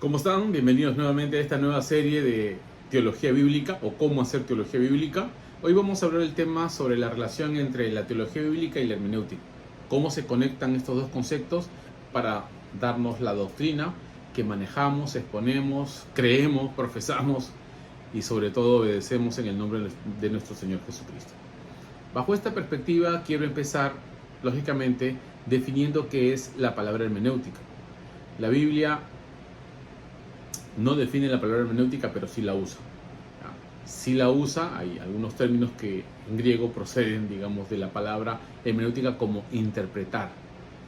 ¿Cómo están? Bienvenidos nuevamente a esta nueva serie de teología bíblica o cómo hacer teología bíblica. Hoy vamos a hablar del tema sobre la relación entre la teología bíblica y la hermenéutica. Cómo se conectan estos dos conceptos para darnos la doctrina que manejamos, exponemos, creemos, profesamos y sobre todo obedecemos en el nombre de nuestro Señor Jesucristo. Bajo esta perspectiva quiero empezar, lógicamente, definiendo qué es la palabra hermenéutica. La Biblia no define la palabra hermenéutica, pero sí la usa. Sí la usa, hay algunos términos que en griego proceden, digamos, de la palabra hermenéutica como interpretar.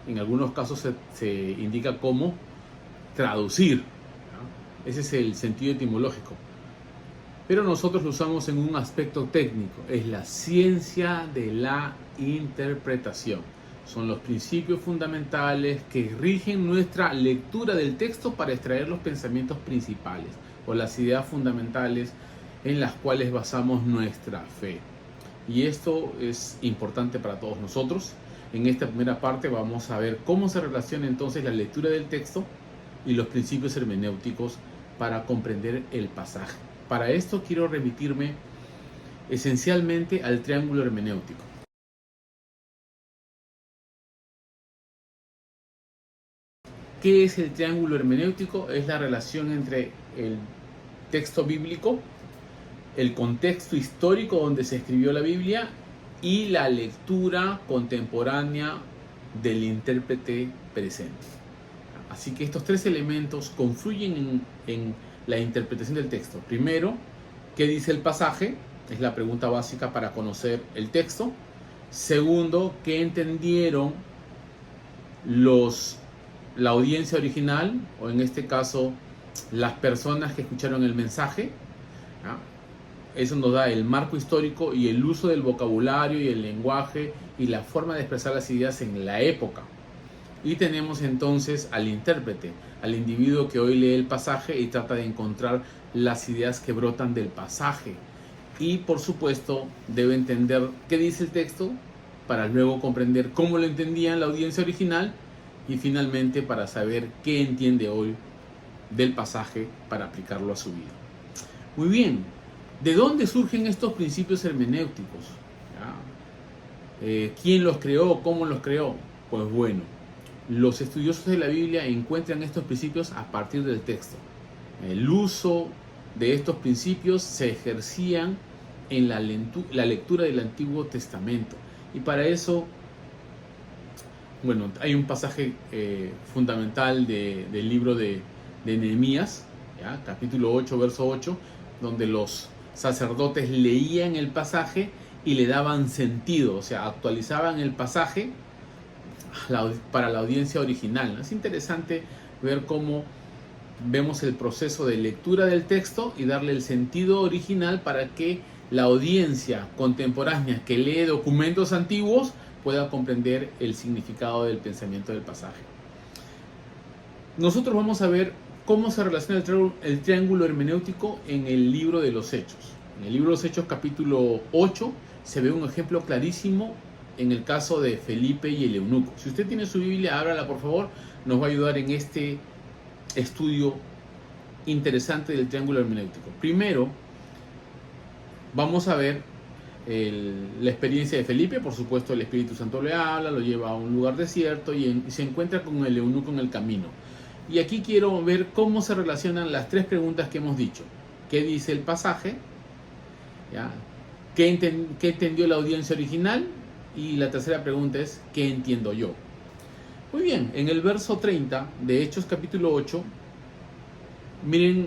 En algunos casos se indica como traducir. Ese es el sentido etimológico. Pero nosotros lo usamos en un aspecto técnico, es la ciencia de la interpretación. Son los principios fundamentales que rigen nuestra lectura del texto para extraer los pensamientos principales o las ideas fundamentales en las cuales basamos nuestra fe. Y esto es importante para todos nosotros. En esta primera parte vamos a ver cómo se relaciona entonces la lectura del texto y los principios hermenéuticos para comprender el pasaje. Para esto quiero remitirme esencialmente al triángulo hermenéutico. ¿Qué es el triángulo hermenéutico? Es la relación entre el texto bíblico, el contexto histórico donde se escribió la Biblia y la lectura contemporánea del intérprete presente. Así que estos tres elementos confluyen en la interpretación del texto. Primero, ¿qué dice el pasaje? Es la pregunta básica para conocer el texto. Segundo, ¿qué entendieron la audiencia original, o en este caso las personas que escucharon el mensaje? Eso nos da el marco histórico y el uso del vocabulario y el lenguaje y la forma de expresar las ideas en la época. Y tenemos entonces al intérprete, al individuo que hoy lee el pasaje y trata de encontrar las ideas que brotan del pasaje. Y por supuesto debe entender qué dice el texto para luego comprender cómo lo entendía la audiencia original y finalmente para saber qué entiende hoy del pasaje para aplicarlo a su vida. Muy bien, ¿de dónde surgen estos principios hermenéuticos? ¿Quién los creó? ¿Cómo los creó? Pues bueno, los estudiosos de la Biblia encuentran estos principios a partir del texto. El uso de estos principios se ejercían en la lectura del Antiguo Testamento. Y para eso, bueno, hay un pasaje fundamental del libro de Nehemías, capítulo 8, verso 8, donde los sacerdotes leían el pasaje y le daban sentido, o sea, actualizaban el pasaje para la audiencia original. Es interesante ver cómo vemos el proceso de lectura del texto y darle el sentido original para que la audiencia contemporánea que lee documentos antiguos pueda comprender el significado del pensamiento del pasaje. Nosotros vamos a ver cómo se relaciona el triángulo hermenéutico en el libro de los Hechos. En el libro de los Hechos, capítulo 8, se ve un ejemplo clarísimo en el caso de Felipe y el eunuco. Si usted tiene su Biblia, ábrala por favor, nos va a ayudar en este estudio interesante del triángulo hermenéutico. Primero, vamos a ver la experiencia de Felipe. Por supuesto, el Espíritu Santo le habla, lo lleva a un lugar desierto y se encuentra con el eunuco en el camino. Y aquí quiero ver cómo se relacionan las tres preguntas que hemos dicho. ¿Qué dice el pasaje? ¿Qué entendió la audiencia original? Y la tercera pregunta es, ¿qué entiendo yo? Muy bien, en el verso 30 de Hechos capítulo 8, miren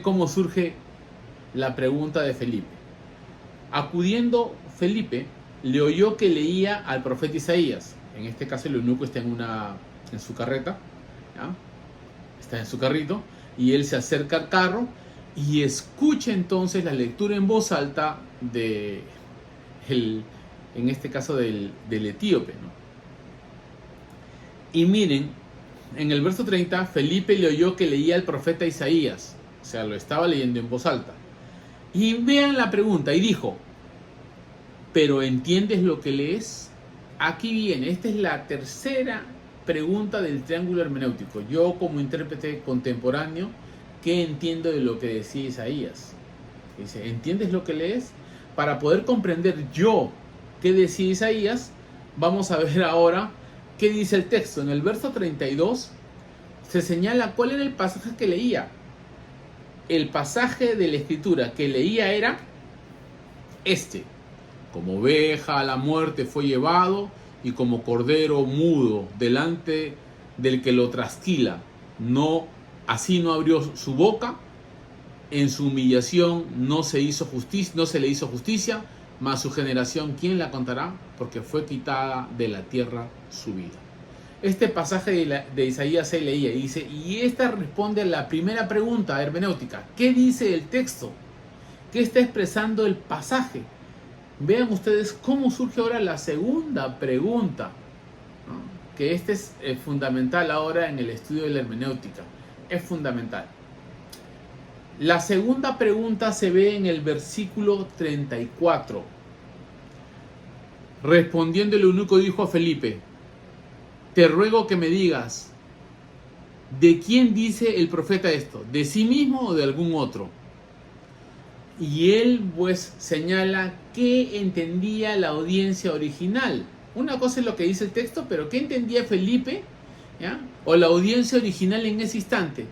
cómo surge la pregunta de Felipe. Acudiendo Felipe, le oyó que leía al profeta Isaías. En este caso el eunuco está en su carreta, está en su carrito, y él se acerca al carro y escucha entonces la lectura en voz alta en este caso del etíope, Y miren, en el verso 30, Felipe le oyó que leía al profeta Isaías, o sea, lo estaba leyendo en voz alta. Y vean la pregunta, y dijo, ¿pero entiendes lo que lees? Aquí viene, esta es la tercera pregunta del triángulo hermenéutico. Yo como intérprete contemporáneo, ¿qué entiendo de lo que decía Isaías? Dice, ¿entiendes lo que lees? Para poder comprender yo qué decía Isaías, vamos a ver ahora qué dice el texto. En el verso 32 se señala cuál era el pasaje que leía. El pasaje de la escritura que leía era este: como oveja a la muerte fue llevado, y como cordero mudo delante del que lo trasquila, así no abrió su boca. En su humillación no se le hizo justicia, mas su generación, ¿quién la contará? Porque fue quitada de la tierra su vida. Este pasaje de Isaías se leía y dice, y esta responde a la primera pregunta hermenéutica. ¿Qué dice el texto? ¿Qué está expresando el pasaje? Vean ustedes cómo surge ahora la segunda pregunta, ¿no? Que este es fundamental ahora en el estudio de la hermenéutica. Es fundamental. La segunda pregunta se ve en el versículo 34. Respondiendo el eunuco dijo a Felipe, te ruego que me digas, ¿de quién dice el profeta esto? ¿De sí mismo o de algún otro? Y él pues señala qué entendía la audiencia original. Una cosa es lo que dice el texto, pero ¿qué entendía Felipe? ¿Ya? O la audiencia original en ese instante.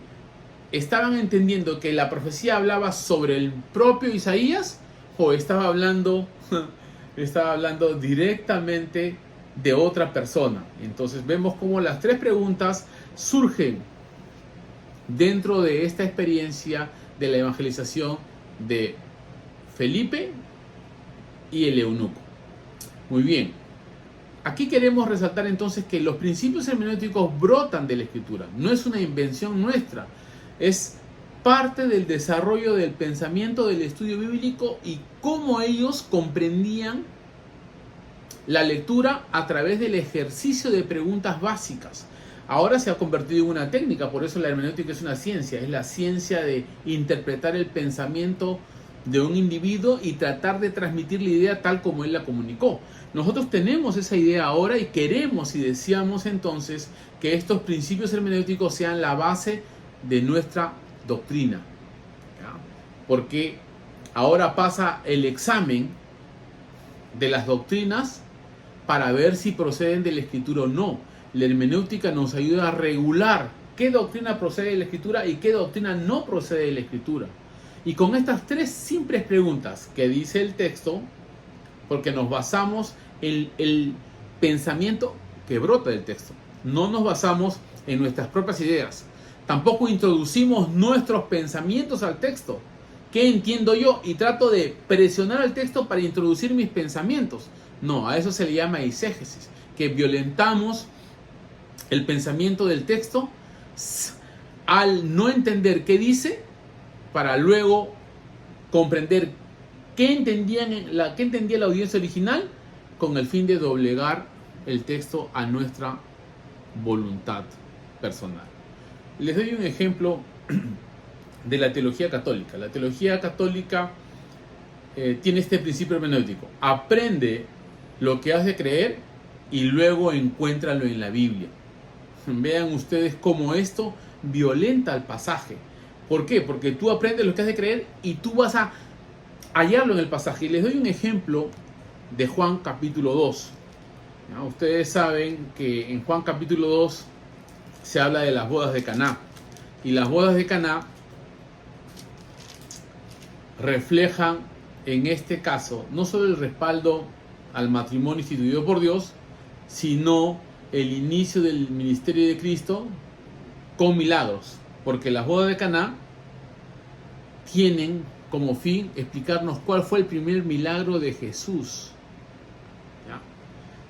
¿Estaban entendiendo que la profecía hablaba sobre el propio Isaías o estaba hablando directamente de otra persona? Entonces vemos cómo las tres preguntas surgen dentro de esta experiencia de la evangelización de Felipe y el eunuco. Muy bien. Aquí queremos resaltar entonces que los principios hermenéuticos brotan de la Escritura. No es una invención nuestra. Es parte del desarrollo del pensamiento del estudio bíblico y cómo ellos comprendían la lectura a través del ejercicio de preguntas básicas. Ahora se ha convertido en una técnica, por eso la hermenéutica es una ciencia. Es la ciencia de interpretar el pensamiento de un individuo y tratar de transmitir la idea tal como él la comunicó. Nosotros tenemos esa idea ahora y queremos y deseamos entonces que estos principios hermenéuticos sean la base de nuestra doctrina, ¿ya? Porque ahora pasa el examen de las doctrinas para ver si proceden de la Escritura o no. La hermenéutica nos ayuda a regular qué doctrina procede de la Escritura y qué doctrina no procede de la Escritura. Y con estas tres simples preguntas que dice el texto, porque nos basamos en el pensamiento que brota del texto, no nos basamos en nuestras propias ideas. Tampoco introducimos nuestros pensamientos al texto. ¿Qué entiendo yo? Y trato de presionar al texto para introducir mis pensamientos. No, a eso se le llama eisegesis, que violentamos el pensamiento del texto al no entender qué dice, para luego comprender qué entendía la audiencia original con el fin de doblegar el texto a nuestra voluntad personal. Les doy un ejemplo de la teología católica. La teología católica tiene este principio hermenéutico. Aprende lo que has de creer y luego encuéntralo en la Biblia. Vean ustedes cómo esto violenta el pasaje. ¿Por qué? Porque tú aprendes lo que has de creer y tú vas a hallarlo en el pasaje. Y les doy un ejemplo de Juan capítulo 2. ¿Ya? Ustedes saben que en Juan capítulo 2 se habla de las bodas de Caná. Y las bodas de Caná reflejan en este caso no solo el respaldo al matrimonio instituido por Dios, sino el inicio del ministerio de Cristo con milagros. Porque las bodas de Caná tienen como fin explicarnos cuál fue el primer milagro de Jesús. ¿Ya?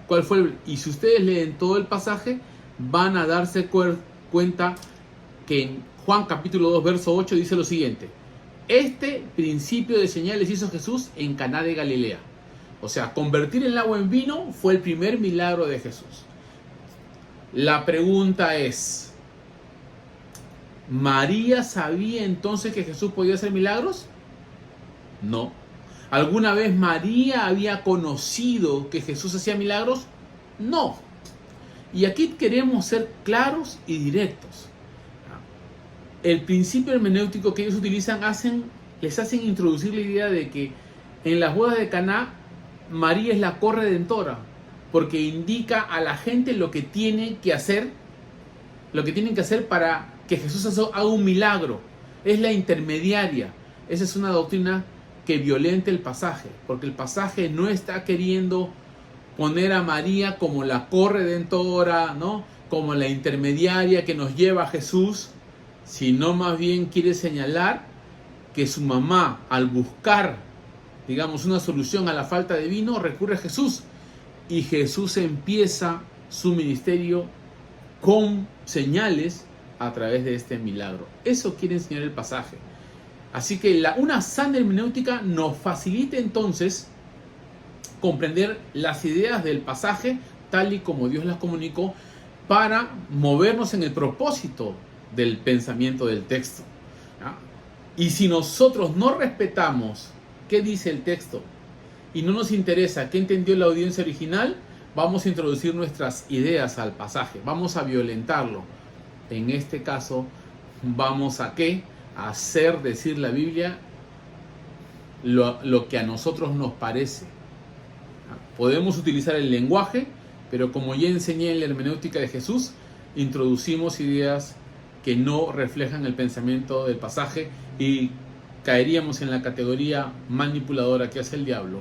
¿Cuál fue y si ustedes leen todo el pasaje, van a darse cuenta que en Juan capítulo 2, verso 8 dice lo siguiente: este principio de señales hizo Jesús en Caná de Galilea. O sea, convertir el agua en vino fue el primer milagro de Jesús. La pregunta es, ¿María sabía entonces que Jesús podía hacer milagros? No. ¿Alguna vez María había conocido que Jesús hacía milagros? No. Y aquí queremos ser claros y directos. El principio hermenéutico que ellos utilizan les hacen introducir la idea de que en las bodas de Caná, María es la corredentora, porque indica a la gente lo que tienen que hacer para que Jesús haga un milagro. Es la intermediaria. Esa es una doctrina que violenta el pasaje, porque el pasaje no está queriendo poner a María como la corredentora, ¿no? Como la intermediaria que nos lleva a Jesús, sino más bien quiere señalar que su mamá, al buscar, digamos, una solución a la falta de vino, recurre a Jesús. Y Jesús empieza su ministerio con señales a través de este milagro. Eso quiere enseñar el pasaje. Así que una sana hermenéutica nos facilita entonces comprender las ideas del pasaje tal y como Dios las comunicó para movernos en el propósito del pensamiento del texto. ¿Ya? Y si nosotros no respetamos qué dice el texto y no nos interesa qué entendió la audiencia original, vamos a introducir nuestras ideas al pasaje, vamos a violentarlo. En este caso, vamos a ¿qué? A hacer decir la Biblia lo que a nosotros nos parece. Podemos utilizar el lenguaje, pero como ya enseñé en la hermenéutica de Jesús, introducimos ideas que no reflejan el pensamiento del pasaje y caeríamos en la categoría manipuladora que hace el diablo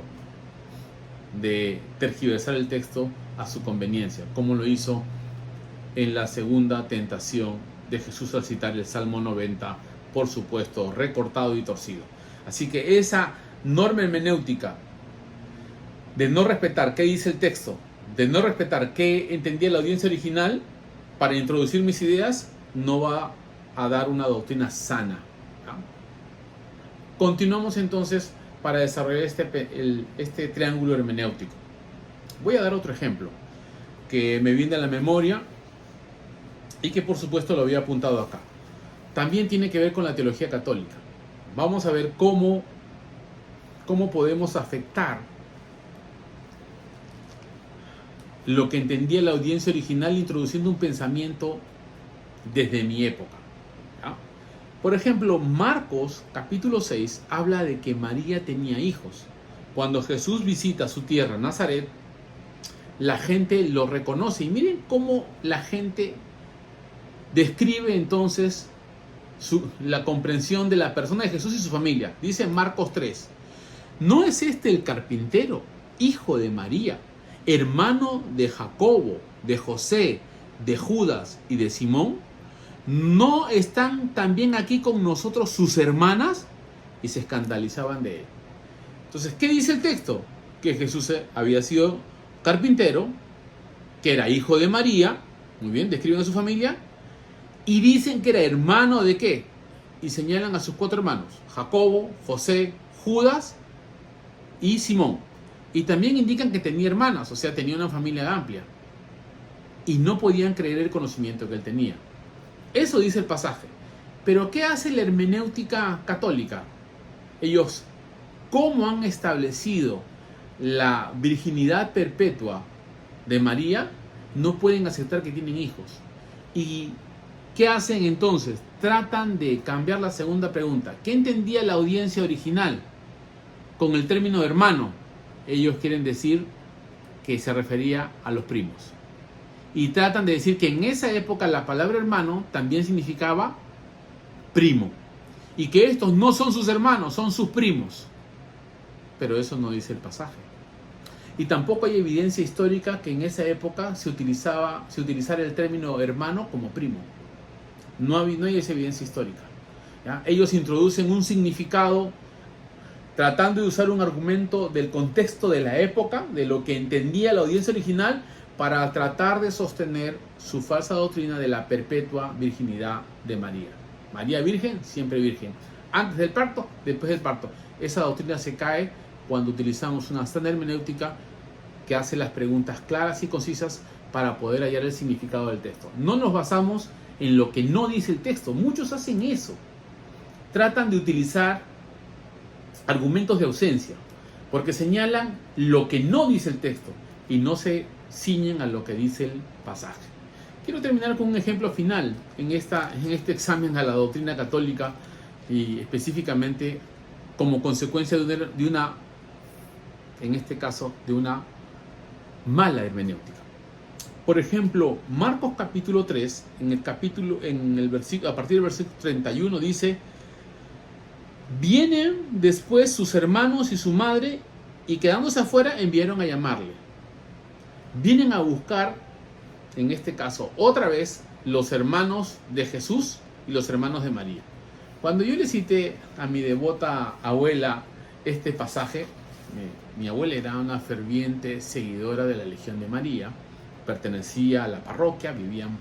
de tergiversar el texto a su conveniencia, como lo hizo en la segunda tentación de Jesús al citar el Salmo 90, por supuesto, recortado y torcido. Así que esa norma hermenéutica de no respetar qué dice el texto, de no respetar qué entendía la audiencia original para introducir mis ideas, no va a dar una doctrina sana. ¿Ya? Continuamos entonces para desarrollar este triángulo hermenéutico. Voy a dar otro ejemplo que me viene a la memoria y que por supuesto lo había apuntado acá. También tiene que ver con la teología católica. Vamos a ver cómo podemos afectar lo que entendía la audiencia original introduciendo un pensamiento desde mi época. ¿Ya? Por ejemplo, Marcos capítulo 6 habla de que María tenía hijos. Cuando Jesús visita su tierra, Nazaret, la gente lo reconoce. Y miren cómo la gente describe entonces la comprensión de la persona de Jesús y su familia. Dice Marcos 3, ¿no es este el carpintero, hijo de María, hermano de Jacobo, de José, de Judas y de Simón? ¿No están también aquí con nosotros sus hermanas? Y se escandalizaban de él. Entonces, ¿qué dice el texto? Que Jesús había sido carpintero, que era hijo de María, muy bien, describen a su familia, y dicen que era hermano de ¿qué? Y señalan a sus 4 hermanos, Jacobo, José, Judas y Simón. Y también indican que tenía hermanas, o sea, tenía una familia amplia. Y no podían creer el conocimiento que él tenía. Eso dice el pasaje. Pero ¿qué hace la hermenéutica católica? Ellos, ¿cómo han establecido la virginidad perpetua de María? No pueden aceptar que tienen hijos. ¿Y qué hacen entonces? Tratan de cambiar la segunda pregunta. ¿Qué entendía la audiencia original con el término hermano? Ellos quieren decir que se refería a los primos. Y tratan de decir que en esa época la palabra hermano también significaba primo. Y que estos no son sus hermanos, son sus primos. Pero eso no dice el pasaje. Y tampoco hay evidencia histórica que en esa época se utilizara el término hermano como primo. No hay esa evidencia histórica. ¿Ya? Ellos introducen un significado tratando de usar un argumento del contexto de la época, de lo que entendía la audiencia original, para tratar de sostener su falsa doctrina de la perpetua virginidad de María. María virgen, siempre virgen. Antes del parto, después del parto. Esa doctrina se cae cuando utilizamos una sana hermenéutica que hace las preguntas claras y concisas para poder hallar el significado del texto. No nos basamos en lo que no dice el texto. Muchos hacen eso. Tratan de utilizar argumentos de ausencia, porque señalan lo que no dice el texto y no se ciñen a lo que dice el pasaje. Quiero terminar con un ejemplo final en este examen a la doctrina católica y específicamente como consecuencia de una, en este caso, de una mala hermenéutica. Por ejemplo, Marcos capítulo 3, a partir del versículo 31 dice: vienen después sus hermanos y su madre, y quedándose afuera enviaron a llamarle. Vienen a buscar, en este caso, otra vez, los hermanos de Jesús y los hermanos de María. Cuando yo le cité a mi devota abuela este pasaje, mi abuela era una ferviente seguidora de la Legión de María, pertenecía a la parroquia, vivían,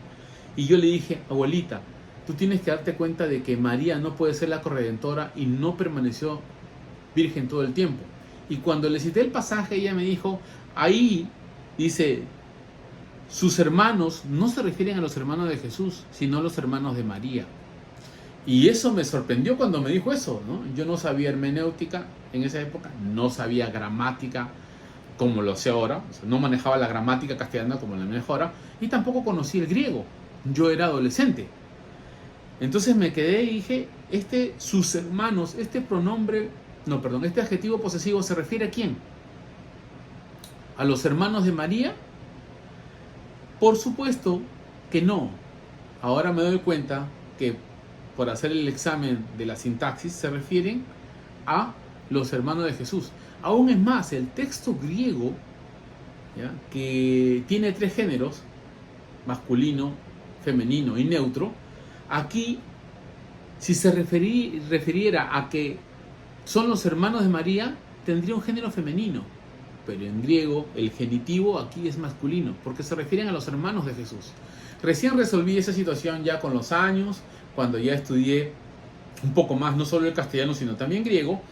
y yo le dije: abuelita, tú tienes que darte cuenta de que María no puede ser la corredentora y no permaneció virgen todo el tiempo. Y cuando le cité el pasaje, ella me dijo: ahí dice, sus hermanos no se refieren a los hermanos de Jesús, sino a los hermanos de María. Y eso me sorprendió cuando me dijo eso, ¿no? Yo no sabía hermenéutica en esa época, no sabía gramática como lo sé ahora, o sea, no manejaba la gramática castellana como la manejo ahora, y tampoco conocí el griego. Yo era adolescente. Entonces me quedé y dije: sus hermanos, este adjetivo posesivo ¿se refiere a quién? ¿A los hermanos de María? Por supuesto que no. Ahora me doy cuenta que por hacer el examen de la sintaxis se refieren a los hermanos de Jesús. Aún es más, el texto griego, ¿ya?, que tiene 3 géneros, masculino, femenino y neutro, aquí, si se refiriera a que son los hermanos de María, tendría un género femenino. Pero en griego el genitivo aquí es masculino, porque se refieren a los hermanos de Jesús. Recién resolví esa situación ya con los años, cuando ya estudié un poco más, no solo el castellano, sino también griego,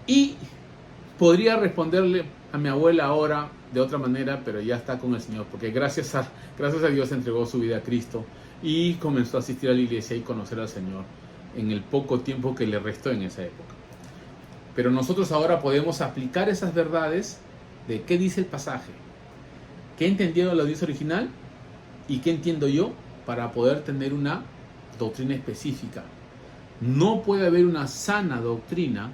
y podría responderle a mi abuela ahora de otra manera, pero ya está con el Señor, porque gracias a Dios entregó su vida a Cristo y comenzó a asistir a la iglesia y conocer al Señor en el poco tiempo que le restó en esa época. Pero nosotros ahora podemos aplicar esas verdades de qué dice el pasaje, qué entendió la audiencia original y qué entiendo yo, para poder tener una doctrina específica. No puede haber una sana doctrina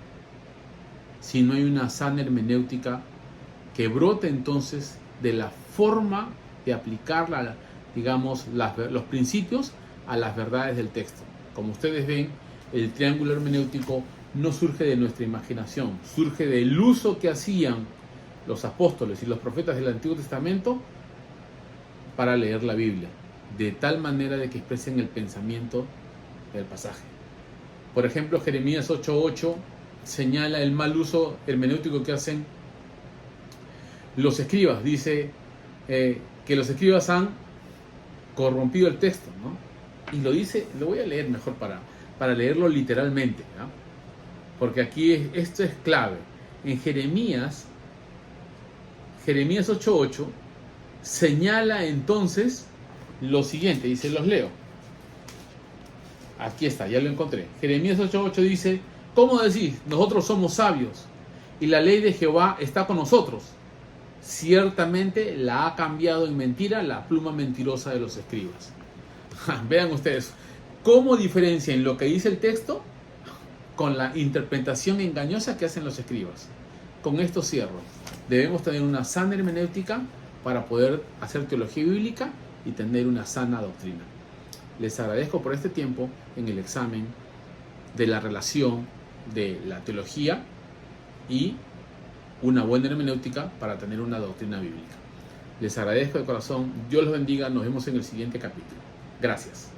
si no hay una sana hermenéutica que brote entonces de la forma de aplicar los principios a las verdades del texto. Como ustedes ven, el triángulo hermenéutico no surge de nuestra imaginación, surge del uso que hacían los apóstoles y los profetas del Antiguo Testamento para leer la Biblia, de tal manera de que expresen el pensamiento del pasaje. Por ejemplo, Jeremías 8:8 señala el mal uso hermenéutico que hacen los escribas. Dice que los escribas han corrompido el texto, ¿no? Y lo dice, lo voy a leer mejor para leerlo literalmente, ¿no? Porque aquí esto es clave. En Jeremías 8:8 señala entonces lo siguiente, dice, los leo. Aquí está, ya lo encontré. Jeremías 8:8 dice: ¿cómo decís? Nosotros somos sabios y la ley de Jehová está con nosotros. Ciertamente la ha cambiado en mentira la pluma mentirosa de los escribas. Vean ustedes cómo diferencian lo que dice el texto con la interpretación engañosa que hacen los escribas. Con esto cierro. Debemos tener una sana hermenéutica para poder hacer teología bíblica y tener una sana doctrina. Les agradezco por este tiempo en el examen de la relación de la teología y una buena hermenéutica para tener una doctrina bíblica. Les agradezco de corazón. Dios los bendiga. Nos vemos en el siguiente capítulo. Gracias.